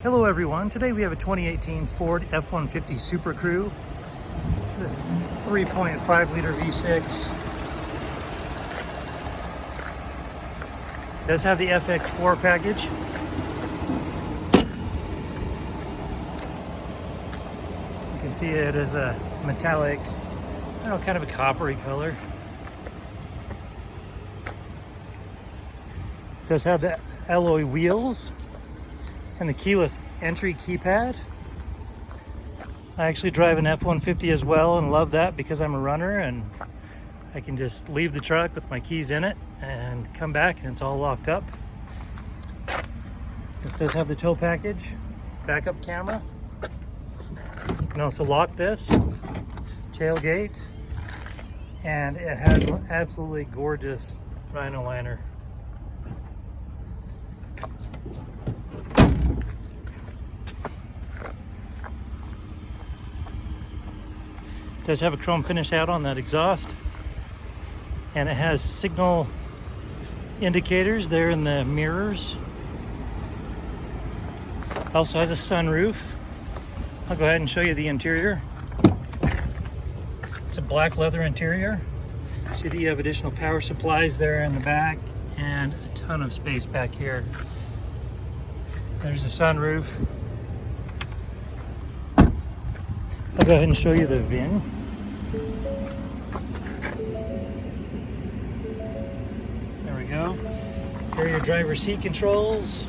Hello everyone, today we have a 2018 Ford F-150 Super Crew, 3.5 liter V6. It does have the FX4 package. You can see it as a metallic, kind of a coppery color. It does have the alloy wheels and the keyless entry keypad. I actually drive an F-150 as well and love that because I'm a runner and I can just leave the truck with my keys in it and come back and it's all locked up. This does have the tow package, backup camera. You can also lock this, tailgate, and it has an absolutely gorgeous Rhino liner. Does have a chrome finish out on that exhaust, and it has signal indicators there in the mirrors. Also has a sunroof. I'll go ahead and show you the interior. It's a black leather interior. See that you have additional power supplies there in the back and a ton of space back here. There's the sunroof. I'll go ahead and show you the VIN. There we go. Here are your driver seat controls,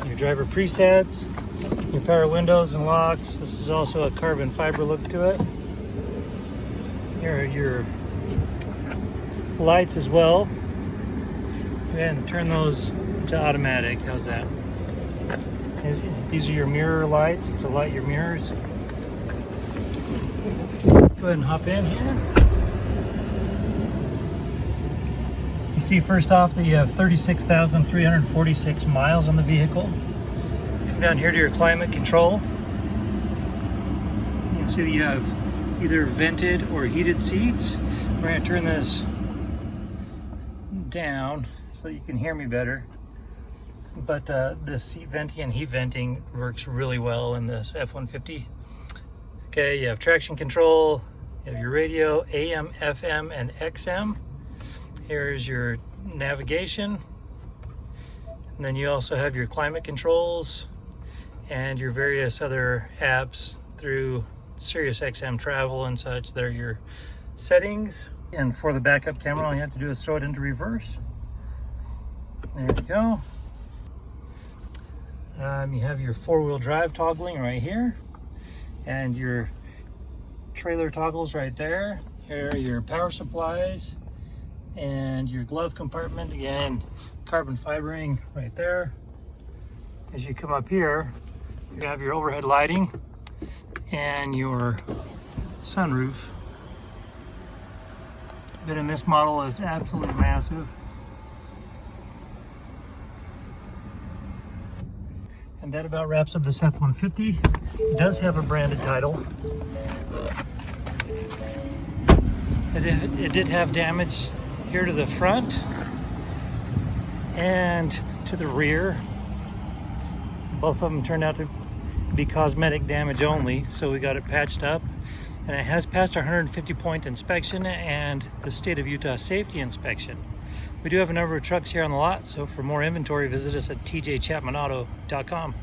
your driver presets, your power windows and locks. This is also a carbon fiber look to it. Here are your lights as well. And turn those to automatic. How's that? These are your mirror lights to light your mirrors. Go ahead and hop in here. You see first off that you have 36,346 miles on the vehicle. Come down here to your climate control. You can see that you have either vented or heated seats. We're going to turn this down so you can hear me better. But the seat venting and heat venting works really well in this F-150. Okay, you have traction control, you have your radio, AM, FM, and XM. Here's your navigation. And then you also have your climate controls and your various other apps through Sirius XM travel and such. They're your settings. And for the backup camera, all you have to do is throw it into reverse. There we go. You have your four-wheel drive toggling right here. And your trailer toggles right there. Here are your power supplies and your glove compartment. Again, carbon fibering right there. As you come up here, you have your overhead lighting and your sunroof. But in this model is absolutely massive. And that about wraps up this F-150. It does have a branded title. It did have damage here to the front and to the rear. Both of them turned out to be cosmetic damage only, so we got it patched up. And it has passed our 150-point inspection and the state of Utah safety inspection. We do have a number of trucks here on the lot, so for more inventory, visit us at tjchapmanauto.com.